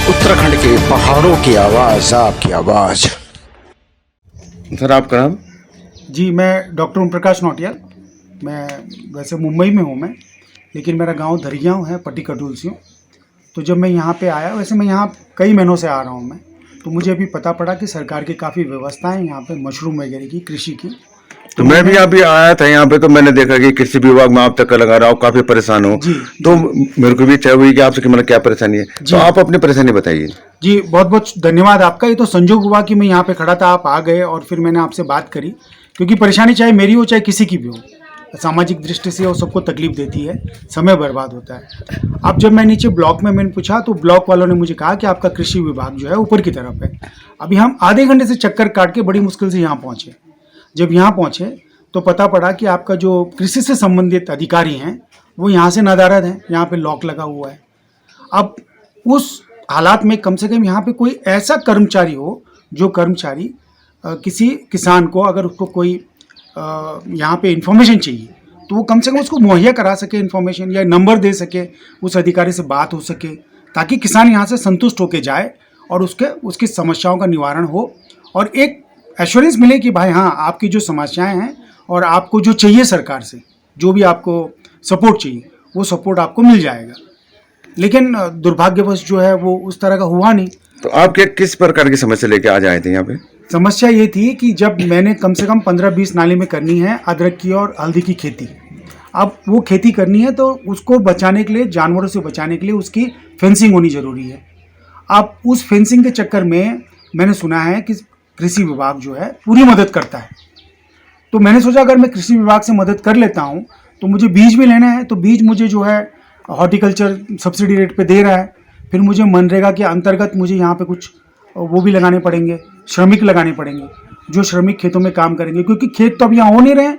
उत्तराखंड के पहाड़ों की आवाज, आपकी आवाज। सर आपका नाम? जी, मैं डॉक्टर ओम प्रकाश नौटियाल। मैं वैसे मुंबई में हूँ मैं, लेकिन मेरा गांव धरियाँव है, पट्टी कटुलसियों। तो जब मैं यहाँ पे आया, वैसे मैं यहाँ कई महीनों से आ रहा हूँ मैं, तो मुझे अभी पता पड़ा कि सरकार की काफ़ी व्यवस्था है यहाँ पे मशरूम वगैरह की, कृषि की। तो मैं भी अभी आया था यहाँ पे, तो मैंने देखा कि कृषि विभाग में आप तक लगा रहा हूँ, काफी परेशान हूँ। जी, तो मेरे को भी इच्छा हुई कि आपसे कि मतलब क्या परेशानी है, तो आप अपनी परेशानी बताइए। जी, बहुत बहुत धन्यवाद आपका। ये तो संजोग हुआ कि मैं यहाँ पे खड़ा था, आप आ गए और फिर मैंने आपसे बात करी, क्योंकि परेशानी चाहे मेरी हो चाहे किसी की भी हो, सामाजिक दृष्टि से वो सबको तकलीफ देती है, समय बर्बाद होता है। अब जब मैं नीचे ब्लॉक में मैंने पूछा, तो ब्लॉक वालों ने मुझे कहा कि आपका कृषि विभाग जो है ऊपर की तरफ है। अभी हम आधे घंटे से चक्कर काट के बड़ी मुश्किल से यहाँ पहुँचे। जब यहाँ पहुँचे तो पता पड़ा कि आपका जो कृषि से संबंधित अधिकारी हैं वो यहाँ से नदारद हैं, यहाँ पे लॉक लगा हुआ है। अब उस हालात में कम से कम यहाँ पे कोई ऐसा कर्मचारी हो, जो कर्मचारी किसी किसान को अगर उसको कोई यहाँ पे इन्फॉर्मेशन चाहिए तो वो कम से कम उसको मुहैया करा सके इन्फॉर्मेशन, या नंबर दे सके, उस अधिकारी से बात हो सके, ताकि किसान यहाँ से संतुष्ट होके जाए और उसकी समस्याओं का निवारण हो और एक एश्योरेंस मिले कि भाई हाँ, आपकी जो समस्याएं हैं और आपको जो चाहिए सरकार से, जो भी आपको सपोर्ट चाहिए वो सपोर्ट आपको मिल जाएगा। लेकिन दुर्भाग्यवश जो है वो उस तरह का हुआ नहीं। तो आप किस प्रकार की समस्या लेके आ जाए थे यहाँ पे? समस्या ये थी कि जब मैंने कम से कम 15-20 नाली में करनी है अदरक की और हल्दी की खेती। अब वो खेती करनी है तो उसको बचाने के लिए, जानवरों से बचाने के लिए उसकी फेंसिंग होनी ज़रूरी है। अब उस फेंसिंग के चक्कर में मैंने सुना है कि कृषि विभाग जो है पूरी मदद करता है। तो मैंने सोचा अगर मैं कृषि विभाग से मदद कर लेता हूँ तो मुझे बीज भी लेना है, तो बीज मुझे जो है हॉर्टिकल्चर सब्सिडी रेट पे दे रहा है। फिर मुझे मनरेगा के अंतर्गत मुझे यहाँ पे कुछ वो भी लगाने पड़ेंगे, श्रमिक लगाने पड़ेंगे, जो श्रमिक खेतों में काम करेंगे, क्योंकि खेत तो अब यहाँ हो नहीं रहे हैं,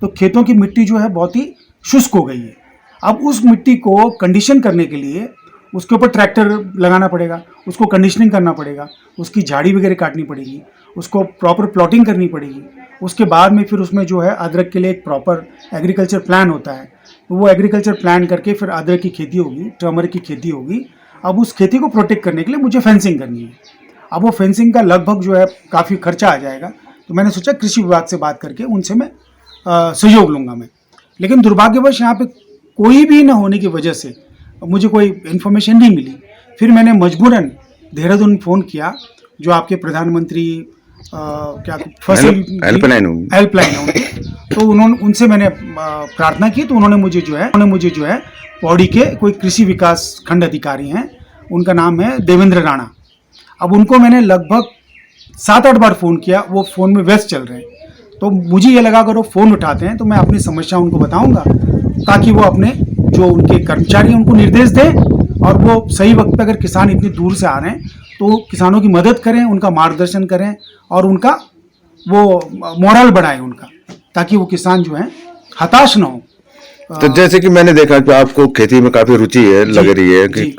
तो खेतों की मिट्टी जो है बहुत ही शुष्क हो गई है। अब उस मिट्टी को कंडीशन करने के लिए उसके ऊपर ट्रैक्टर लगाना पड़ेगा, उसको कंडीशनिंग करना पड़ेगा, उसकी झाड़ी वगैरह काटनी पड़ेगी, उसको प्रॉपर प्लॉटिंग करनी पड़ेगी। उसके बाद में फिर उसमें जो है अदरक के लिए एक प्रॉपर एग्रीकल्चर प्लान होता है, तो वो एग्रीकल्चर प्लान करके फिर अदरक की खेती होगी, टर्मरिक की खेती होगी। अब उस खेती को प्रोटेक्ट करने के लिए मुझे फेंसिंग करनी है। अब वो फेंसिंग का लगभग जो है काफ़ी खर्चा आ जाएगा, तो मैंने सोचा कृषि विभाग से बात करके उनसे मैं सहयोग लूँगा मैं। लेकिन दुर्भाग्यवश यहाँ पे कोई भी न होने की वजह से मुझे कोई इन्फॉर्मेशन नहीं मिली। फिर मैंने मजबूरन देहरादून फ़ोन किया, जो आपके प्रधानमंत्री क्या फसल हेल्पलाइन है उनकी, तो उनसे मैंने प्रार्थना की, तो उन्होंने मुझे जो है पौड़ी के कोई कृषि विकास खंड अधिकारी हैं, उनका नाम है देवेंद्र राणा। अब उनको मैंने लगभग 7-8 बार फ़ोन किया, वो फ़ोन में व्यस्त चल रहे हैं। तो मुझे ये लगा अगर वो फ़ोन उठाते हैं तो मैं अपनी समस्या उनको बताऊंगा, ताकि वो अपने जो उनके कर्मचारी हैं उनको निर्देश दें और वो सही वक्त पे, अगर किसान इतनी दूर से आ रहे हैं तो किसानों की मदद करें, उनका मार्गदर्शन करें और उनका वो मोरल बढ़ाएं उनका, ताकि वो किसान जो है हताश ना हो। तो जैसे कि मैंने देखा कि आपको खेती में काफी रुचि है, लग रही है कि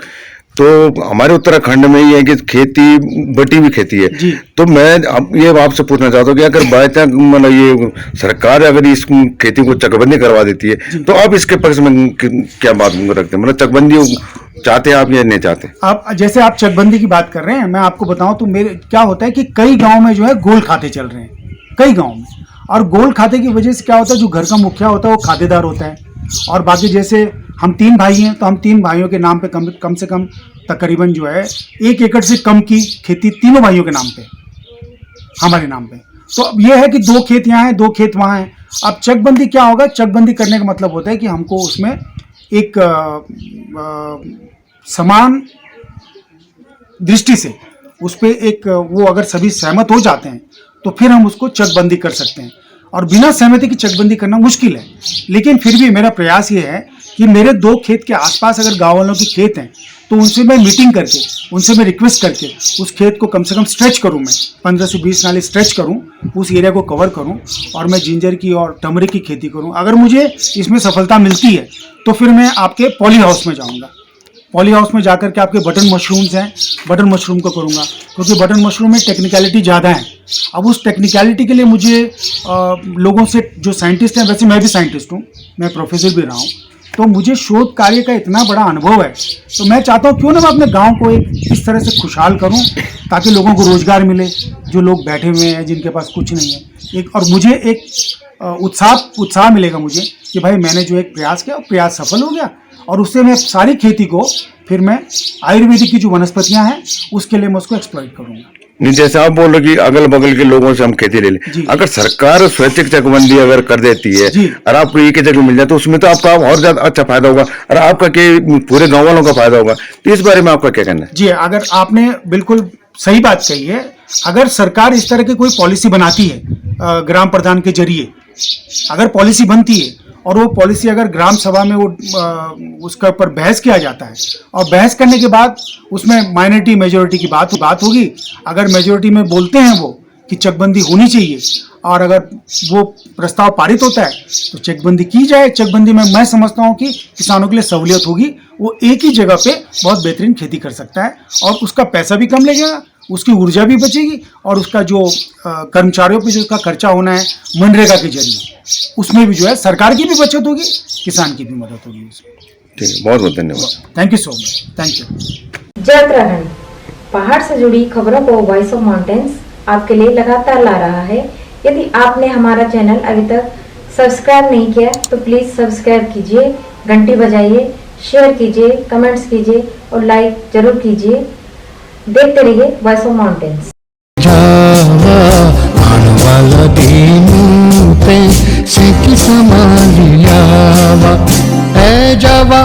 तो हमारे उत्तराखंड में ये है कि खेती बटी हुई खेती है। तो मैं ये आपसे पूछना चाहता हूँ कि अगर बाय चांस मतलब ये सरकार अगर इस खेती को चकबंदी करवा देती है तो आप इसके पक्ष में क्या बात रखते हैं? मतलब चकबंदी चाहते हैं आप या नहीं चाहते? आप जैसे आप चकबंदी की बात कर रहे हैं, मैं आपको बताऊं तो मेरे क्या होता है कि कई गाँव में जो है गोल खाते चल रहे हैं, कई गाँव में। और गोल खाते की वजह से क्या होता है, जो घर का मुखिया होता है वो खातेदार होता है, और बाकी जैसे हम 3 भाई हैं तो हम 3 भाइयों के नाम पे कम से कम तकरीबन जो है 1 एकड़ से कम की खेती तीनों भाइयों के नाम पे, हमारे नाम पे। तो अब ये है कि 2 खेत यहाँ हैं, 2 खेत वहाँ हैं। अब चकबंदी क्या होगा, चकबंदी करने का मतलब होता है कि हमको उसमें एक समान दृष्टि से उस पर एक वो अगर सभी सहमत हो जाते हैं तो फिर हम उसको चकबंदी कर सकते हैं, और बिना सहमति की चकबंदी करना मुश्किल है। लेकिन फिर भी मेरा प्रयास ये है कि मेरे 2 खेत के आसपास अगर गाँव वालों के खेत हैं तो उनसे मैं मीटिंग करके, उनसे मैं रिक्वेस्ट करके उस खेत को कम से कम स्ट्रेच करूं, मैं 15 से 20 नाली स्ट्रेच करूं, उस एरिया को कवर करूं और मैं जिंजर की और टर्मरिक की खेती करूं। अगर मुझे इसमें सफलता मिलती है तो फिर मैं आपके पॉली हाउस में जाऊंगा। पॉली हाउस में जाकर के आपके बटन मशरूम्स हैं, बटन मशरूम को करूंगा, क्योंकि बटन मशरूम में टेक्निकलिटी ज़्यादा है। अब उस टेक्निकलिटी के लिए मुझे लोगों से, जो साइंटिस्ट हैं, वैसे मैं भी साइंटिस्ट हूँ, मैं प्रोफेसर भी रहा हूँ, तो मुझे शोध कार्य का इतना बड़ा अनुभव है, तो मैं चाहता हूँ क्यों ना मैं अपने गांव को एक इस तरह से खुशहाल करूँ ताकि लोगों को रोजगार मिले, जो लोग बैठे हुए हैं जिनके पास कुछ नहीं है। एक और मुझे एक उत्साह मिलेगा मुझे कि भाई मैंने जो एक प्रयास किया, प्रयास सफल हो गया, और उससे मैं सारी खेती को फिर मैं आयुर्वेदिक की जो वनस्पतियां हैं उसके लिए मैं उसको एक्सप्लॉइट करूंगा। नहीं, जैसे आप बोल रहे कि अगल बगल के लोगों से हम खेती ले लें, अगर सरकार स्वैच्छिक चकबंदी अगर कर देती है और आपको एक ही जगह मिल जाए तो उसमें तो आपका और ज्यादा अच्छा फायदा होगा और आपका के पूरे गांव वालों का फायदा होगा। तो इस बारे में आपका क्या कहना है? जी, अगर आपने बिल्कुल सही बात कही है। अगर सरकार इस तरह की कोई पॉलिसी बनाती है ग्राम प्रधान के जरिए, अगर पॉलिसी बनती है और वो पॉलिसी अगर ग्राम सभा में वो उसका ऊपर बहस किया जाता है और बहस करने के बाद उसमें माइनॉरिटी मेजोरिटी की बात होगी, अगर मेजोरिटी में बोलते हैं वो कि चकबंदी होनी चाहिए और अगर वो प्रस्ताव पारित होता है तो चकबंदी की जाए। चकबंदी में मैं समझता हूँ कि किसानों के लिए सहूलियत होगी, वो एक ही जगह पे बहुत बेहतरीन खेती कर सकता है और उसका पैसा भी कम लगेगा, उसकी ऊर्जा भी बचेगी और उसका जो कर्मचारियों पे जो उसका खर्चा होना है मनरेगा के जरिए, उसमें भी जो है सरकार की भी बचत होगी, किसान की भी मदद होगी उसमें। ठीक है, बहुत बहुत धन्यवाद। Thank you so much. Thank you. जय उत्तराखंड, पहाड़ से जुड़ी खबरों को वॉइस ऑफ माउंटेन्स आपके लिए लगातार ला रहा है। यदि आपने हमारा चैनल अभी तक सब्सक्राइब नहीं किया तो प्लीज सब्सक्राइब कीजिए, घंटी बजाइए, शेयर कीजिए, कमेंट्स कीजिए और लाइक जरूर कीजिए। देखते रहिए वॉइस ऑफ माउंटेन्स। वाला दीनू पे से की समालियावा ए जावा